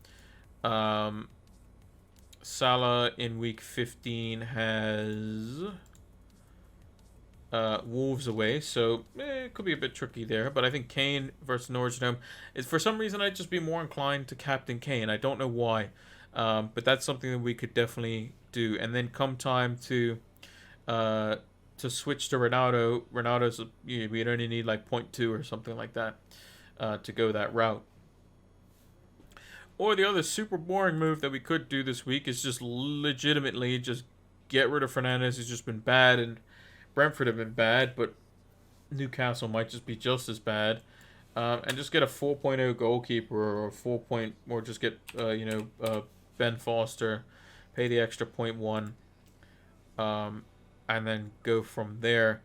Salah in week 15 has Wolves away, so it could be a bit tricky there. But I think Kane versus Norwich at home is, for some reason, I'd just be more inclined to captain Kane. I don't know why, but that's something that we could definitely do. And then come time to switch to Ronaldo. Ronaldo's we'd only need like 0.2 or something like that to go that route. Or the other super boring move that we could do this week is just legitimately just get rid of Fernandes, who's just been bad, and Brentford have been bad, but Newcastle might just be just as bad, and just get a 4.0 goalkeeper or just get Ben Foster, pay the extra 0.1, and then go from there.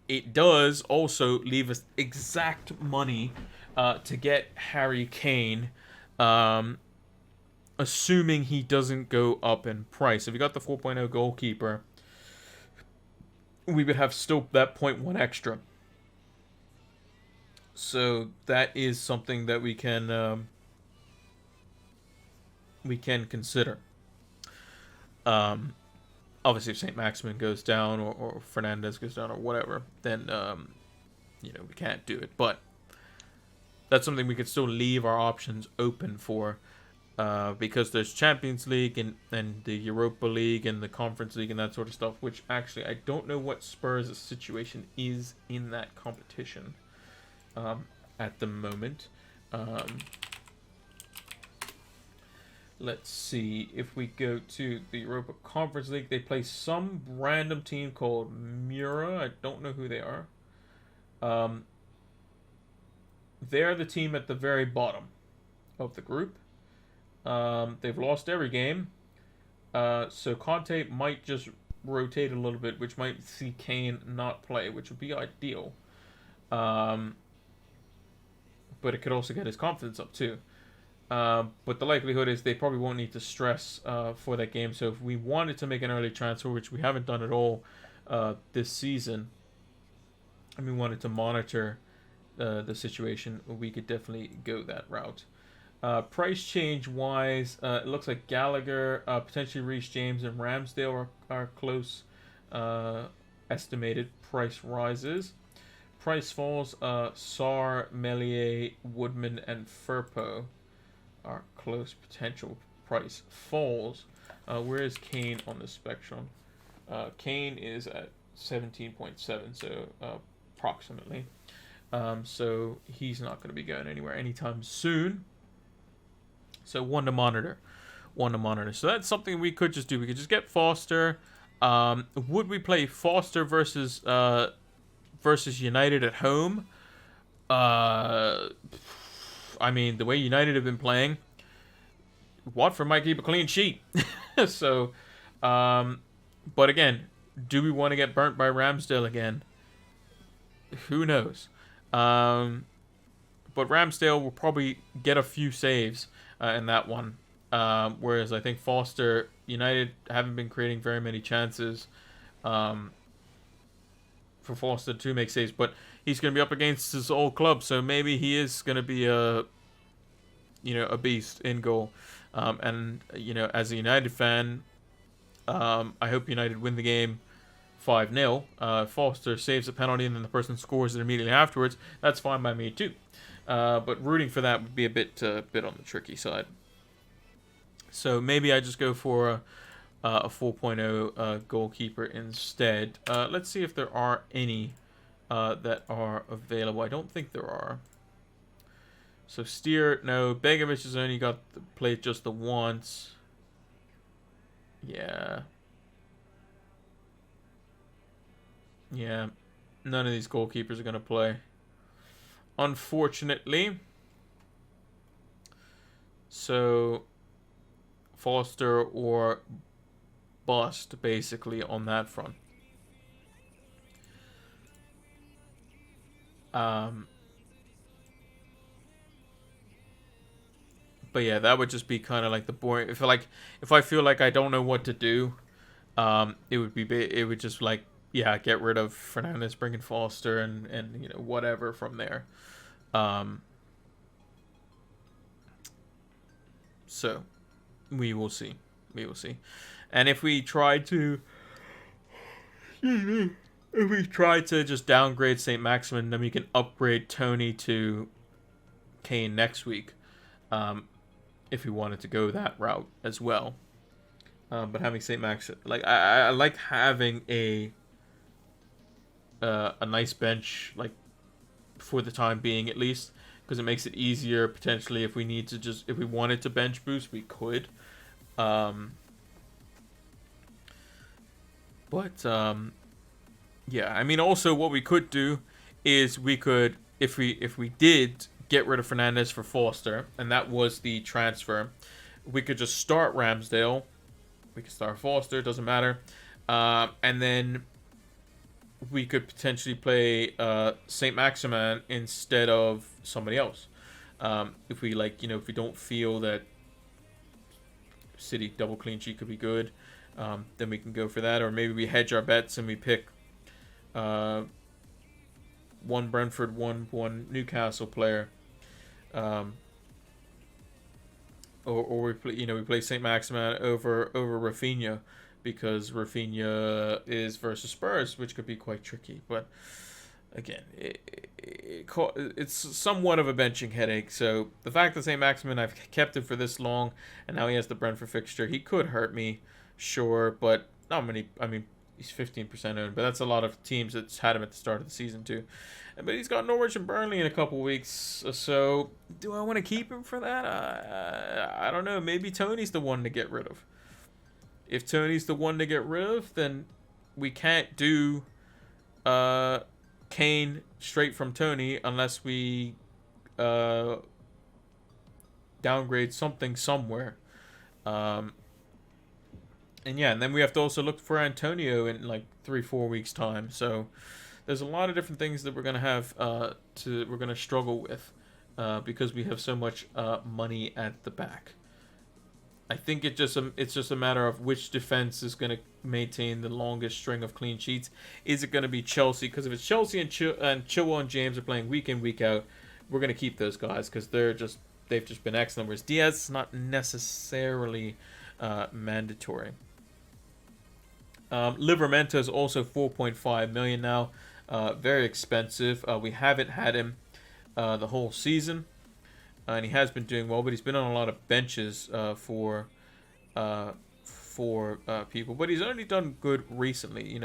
It does also leave us exact money to get Harry Kane, assuming he doesn't go up in price. If we got the 4.0 goalkeeper, we would have still that 0.1 extra. So that is something that we can consider. Obviously, if St. Maximin goes down or Fernandes goes down or whatever, then we can't do it. But that's something we could still leave our options open for, because there's Champions League and the Europa League and the Conference League and that sort of stuff, which actually I don't know what Spurs' situation is in that competition at the moment. Let's see, if we go to the Europa Conference League, they play some random team called Mura. I don't know who they are. They're the team at the very bottom of the group. They've lost every game. So Conte might just rotate a little bit, which might see Kane not play, which would be ideal. But it could also get his confidence up too. But the likelihood is they probably won't need to stress for that game. So if we wanted to make an early transfer, which we haven't done at all this season, and we wanted to monitor the situation, we could definitely go that route. Price change wise, it looks like Gallagher, potentially Reece James and Ramsdale are close estimated price rises. Price falls, Sarr, Meslier, Woodman, and Firpo are close potential price falls. Where is Kane on the spectrum? Kane is at 17.7, so approximately. So he's not going to be going anywhere anytime soon. So one to monitor. So that's something we could just do. We could just get Foster. Would we play Foster versus United at home? I mean, the way United have been playing, Watford might keep a clean sheet. So, but again, do we want to get burnt by Ramsdale again? Who knows? But Ramsdale will probably get a few saves in that one. Whereas I think Foster, United haven't been creating very many chances for Foster to make saves. But he's going to be up against his old club, so maybe he is going to be a beast in goal. And as a United fan, I hope United win the game 5-0. Foster saves a penalty and then the person scores it immediately afterwards. That's fine by me too. But rooting for that would be a bit on the tricky side. So maybe I just go for a 4.0 goalkeeper instead. Let's see if there are any that are available. I don't think there are. So Steer, no. Begovic has only played just the once. Yeah. None of these goalkeepers are going to play, unfortunately. So Foster or bust, basically, on that front. But yeah, that would just be kind of like the boring. If I feel like I don't know what to do, it would just like, yeah, get rid of Fernandes, bring in Foster, and you know, whatever from there. So we will see. And if we try to just downgrade St. Maximin, then we can upgrade Tony to Kane next week, if we wanted to go that route as well. But having St. Max, like I like having a nice bench, like for the time being at least, because it makes it easier potentially if we wanted to bench boost, we could. Yeah, I mean, also what we could do is we could, if we did get rid of Fernandes for Foster, and that was the transfer, we could just start Ramsdale. We could start Foster, doesn't matter. And then we could potentially play St. Maximin instead of somebody else. If we if we don't feel that City double clean sheet could be good, then we can go for that. Or maybe we hedge our bets and we pick one Brentford, one Newcastle player. Or we play St. Maximin over Rafinha, because Rafinha is versus Spurs, which could be quite tricky. But again, it's somewhat of a benching headache. So the fact that St. Maximin, I've kept him for this long, and now he has the Brentford fixture, he could hurt me, sure, but not many. I mean, he's 15% owned, but that's a lot of teams that's had him at the start of the season too. But he's got Norwich and Burnley in a couple weeks, so do I want to keep him for that? I don't know. Maybe Tony's the one to get rid of. If Tony's the one to get rid of, then we can't do Kane straight from Tony unless we downgrade something somewhere. And then we have to also look for Antonio in like 3-4 weeks time. So there's a lot of different things that we're gonna have we're gonna struggle with because we have so much money at the back. I think it's just a matter of which defense is gonna maintain the longest string of clean sheets. Is it gonna be Chelsea? Because if it's Chelsea and Chilwell and James are playing week in, week out, we're gonna keep those guys because they've just been excellent. Whereas Diaz is not necessarily mandatory. Livramento is also 4.5 million now. Very expensive. We haven't had him the whole season, and he has been doing well, but he's been on a lot of benches for people. But he's only done good recently.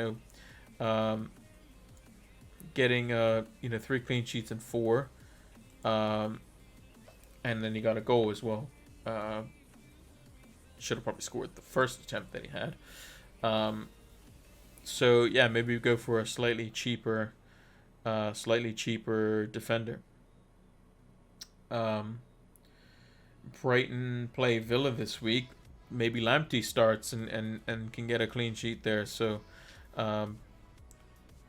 Getting 3 clean sheets and 4, and then he got a goal as well. Should have probably scored the first attempt that he had. So yeah, maybe we go for a slightly cheaper defender. Brighton play Villa this week. Maybe Lamptey starts and can get a clean sheet there. So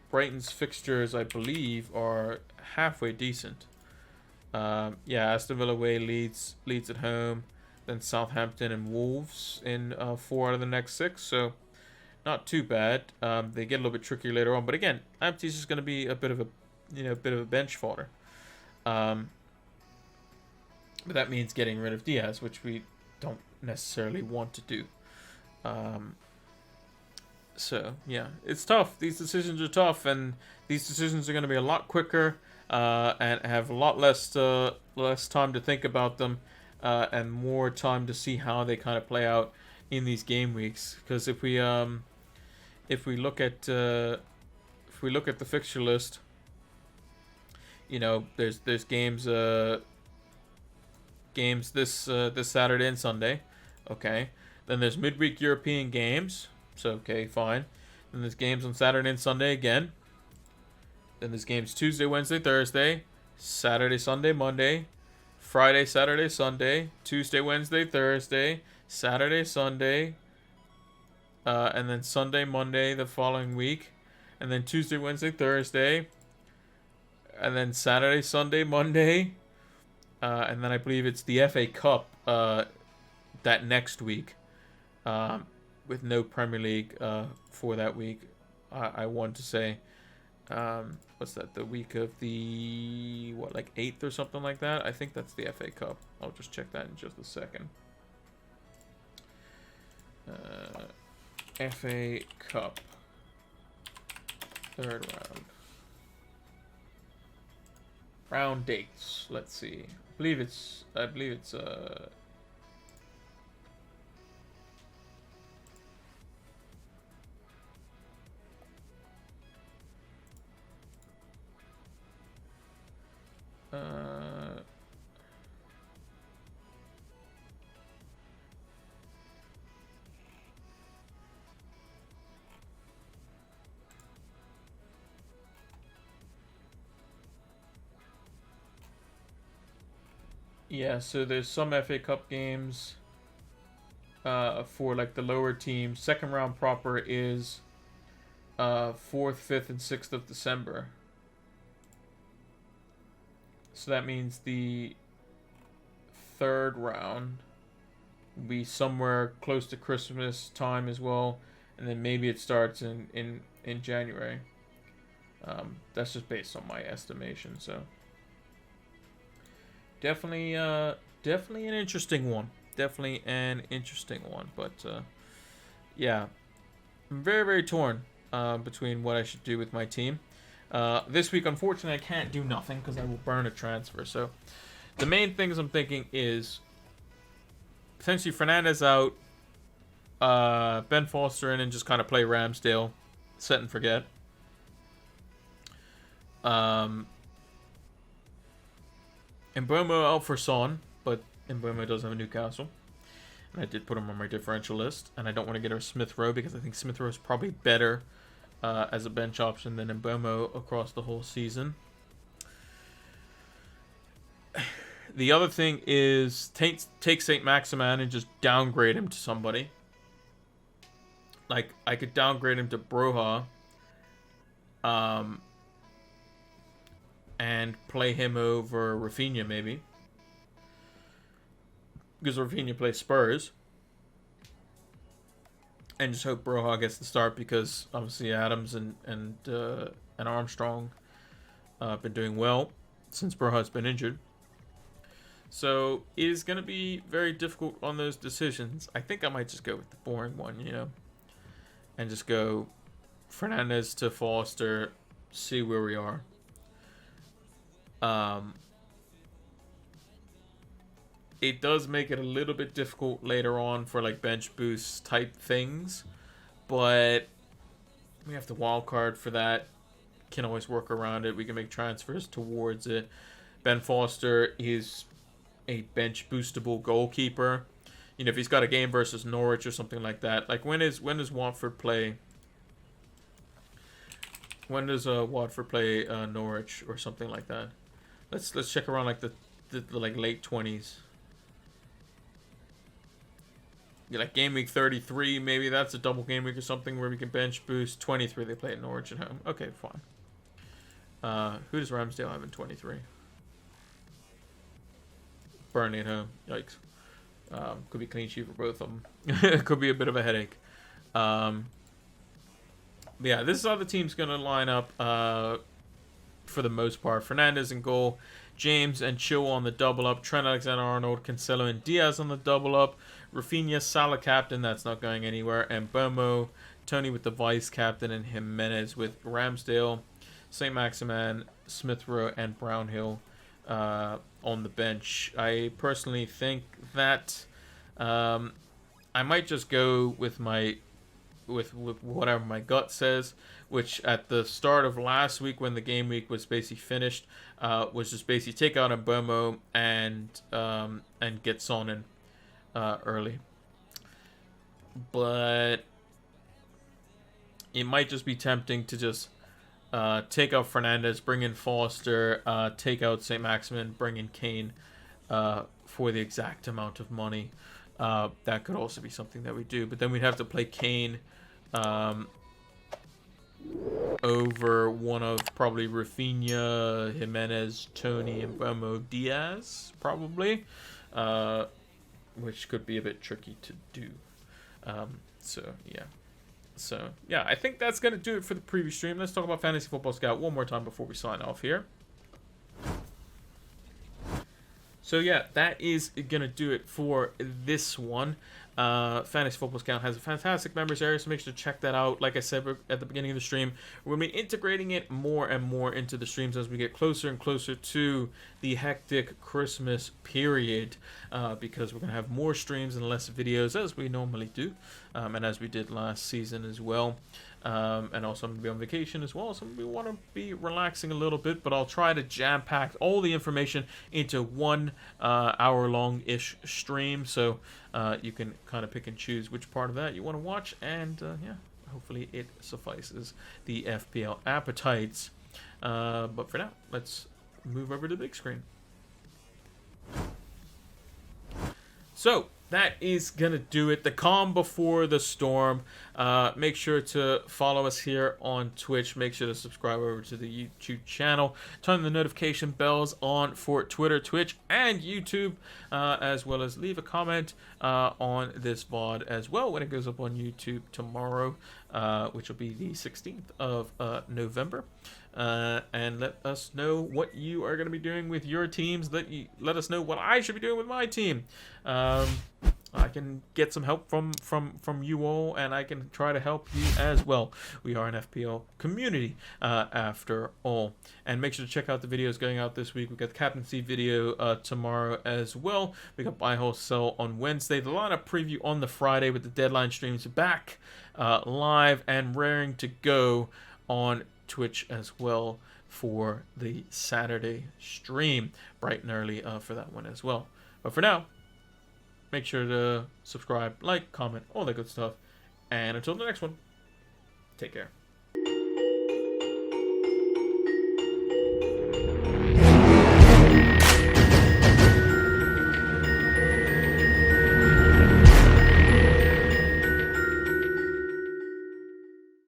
Brighton's fixtures, I believe, are halfway decent. Aston Villa away, Leeds at home, then Southampton and Wolves in 4 out of the next 6. So not too bad. They get a little bit trickier later on, but again, Lamptey's just going to be a bit of a bench fodder. But that means getting rid of Diaz, which we don't necessarily want to do. So yeah, it's tough. These decisions are tough, and these decisions are going to be a lot quicker and have a lot less time to think about them, and more time to see how they kind of play out in these game weeks. Because if we look at the fixture list, there's games this Saturday and Sunday. Okay. Then there's midweek European games. So okay, fine. Then there's games on Saturday and Sunday again. Then there's games Tuesday, Wednesday, Thursday, Saturday, Sunday, Monday, Friday, Saturday, Sunday, Tuesday, Wednesday, Thursday, Saturday, Sunday, and then Sunday, Monday the following week, and then Tuesday, Wednesday, Thursday, and then Saturday, Sunday, Monday, and then I believe it's the FA Cup that next week, with no Premier League for that week. I want to say, what's that? The week of the 8th or something like that. I think that's the FA Cup. I'll just check that in just a second. FA Cup, third round. Round dates. Let's see. I believe it's yeah, so there's some FA Cup games for like the lower teams. Second round proper is 4th, 5th, and 6th of December. So that means the third round will be somewhere close to Christmas time as well, and then maybe it starts in January. That's just based on my estimation. So definitely an interesting one. Definitely an interesting one. But yeah, I'm very, very torn between what I should do with my team. This week, unfortunately, I can't do nothing because I will burn a transfer. So the main things I'm thinking is potentially Fernandez out, Ben Foster in, and just kind of play Ramsdale, set and forget. Mbeumo out for Son, but Mbeumo does have a Newcastle. And I did put him on my differential list, and I don't want to get rid of Smith Rowe because I think Smith Rowe is probably better as a bench option than Mbeumo across the whole season. The other thing is take St. Maximin and just downgrade him to somebody. Like, I could downgrade him to Broha, and play him over Rafinha maybe, because Rafinha plays Spurs, and just hope Broha gets the start because obviously Adams and Armstrong have been doing well since Broha's been injured. So it is going to be very difficult on those decisions. I think I might just go with the boring one, and just go Fernandez to Foster, see where we are. It does make it a little bit difficult later on for like bench boost type things, but we have to wild card for that. Can always work around it. We can make transfers towards it. Ben Foster is a bench boostable goalkeeper. If he's got a game versus Norwich or something like that. Like when does Watford play? When does Watford play Norwich or something like that? Let's check around like the like late 20s. Like game week 33, maybe that's a double game week or something where we can bench boost. 23, they play at Norwich at home. Okay, fine. Who does Ramsdale have in 23? Burnley at home. Yikes. Could be clean sheet for both of them. Could be a bit of a headache. Yeah, this is how the team's going to line up for the most part. Fernandez in goal. James and Chil on the double up. Trent Alexander-Arnold, Cancelo, and Diaz on the double up. Rafinha, Salah captain. That's not going anywhere. And Mbeumo, Tony with the vice captain, and Jimenez with Ramsdale, St. Maximin, Smith Rowe, and Brownhill on the bench. I personally think that I might just go with with whatever my gut says, which at the start of last week when the game week was basically finished, was just basically take out Mbeumo and get Son in early. But it might just be tempting to just take out Fernandez, bring in Foster, take out St. Maximin, bring in Kane for the exact amount of money. That could also be something that we do. But then we'd have to play Kane over one of probably Rafinha, Jimenez, Tony, and Bremo Diaz, probably. Which could be a bit tricky to do. So, yeah, I think that's going to do it for the preview stream. Let's talk about Fantasy Football Scout one more time before we sign off here. So, yeah, that is going to do it for this one. Fantasy Football Scout has a fantastic members area, so make sure to check that out. Like I said at the beginning of the stream, we're going to be integrating it more and more into the streams as we get closer and closer to the hectic Christmas period, because we're going to have more streams and less videos as we normally do, and as we did last season as well. And also I'm going to be on vacation as well, so we want to be relaxing a little bit, but I'll try to jam-pack all the information into one hour-long-ish stream, so you can kind of pick and choose which part of that you want to watch, and yeah, hopefully it suffices the FPL appetites. But for now, let's move over to the big screen. So that is going to do it. The calm before the storm. Make sure to follow us here on Twitch. Make sure to subscribe over to the YouTube channel. Turn the notification bells on for Twitter, Twitch, and YouTube, as well as leave a comment on this VOD as well when it goes up on YouTube tomorrow, which will be the 16th of November. And let us know what you are going to be doing with your teams. Let us know what I should be doing with my team. I can get some help from you all, and I can try to help you as well. We are an FPL community, after all. And make sure to check out the videos going out this week. We've got the captaincy video tomorrow as well. We got buy, hold, sell on Wednesday. The lineup preview on the Friday with the deadline streams back live and raring to go on Twitch as well for the Saturday stream, bright and early for that one as well. But for now, make sure to subscribe, like, comment, all that good stuff. And until the next one, take care.